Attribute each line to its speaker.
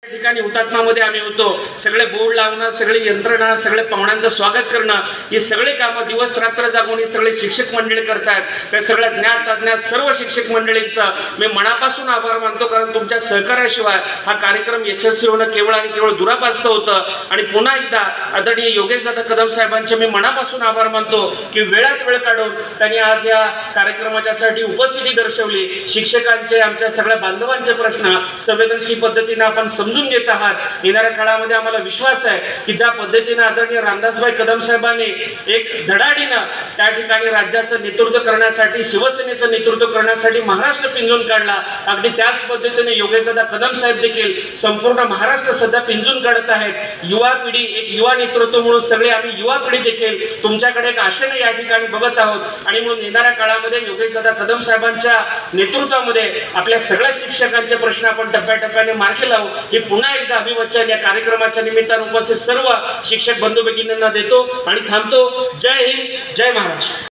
Speaker 1: ठिकाणी हुतात्मामध्ये आम्ही होतो। सगळे बोर्ड लावणं, सगळे यंत्रणा, सगळे पाहुण्यांचं स्वागत करणं, हे सगळे कामं दिवस रात्र जागून हे सगळे शिक्षक मंडळी करतात। त्या सगळ्या ज्ञात अज्ञात सर्व शिक्षक मंडळींचा मी मनापासून आभार मानतो, कारण तुमच्या सहकार्याशिवाय हा कार्यक्रम यशस्वी होणं केवळ आणि केवळ दुरापास्त होतं। आणि पुन्हा एकदा आदरणीय योगेशदादा कदम साहेबांचे मी मनापासून आभार मानतो की वेळात वेळ काढून त्यांनी आज या कार्यक्रमाच्यासाठी उपस्थिती दर्शवली। शिक्षकांचे, आमच्या सगळ्या बांधवांचे प्रश्न संवेदनशील पद्धतीने आपण समजून घेत आहात। येणाऱ्या काळामध्ये आम्हाला विश्वास आहे की ज्या पद्धतीने आदरणीय रामदासभाई कदम साहेबांनी एक धडाडीनं त्या ठिकाणी राज्याचं नेतृत्व करण्यासाठी, शिवसेनेचं नेतृत्व करण्यासाठी महाराष्ट्र पिंजून काढला, अगदी त्याच पद्धतीने योगेशदादा कदम साहेब देखील संपूर्ण महाराष्ट्र सध्या पिंजून काढत आहेत। युवा पिढी, एक युवा नेतृत्व म्हणून सगळे आम्ही युवा पिढी देखील तुमच्याकडे एक आशेने या ठिकाणी बघत आहोत। आणि म्हणून येणाऱ्या काळामध्ये योगेशदादा कदम साहेबांच्या नेतृत्वामध्ये आपल्या सगळ्या शिक्षकांचे प्रश्न आपण टप्प्याटप्प्याने मार्गी लावू, हे पुन्हा एकदा अभिवाचन या कार्यक्रमाच्या निमित्ताने उपस्थित सर्व शिक्षक बंधू भगिनींना देतो आणि थांबतो। जय हिंद, जय महाराष्ट्र।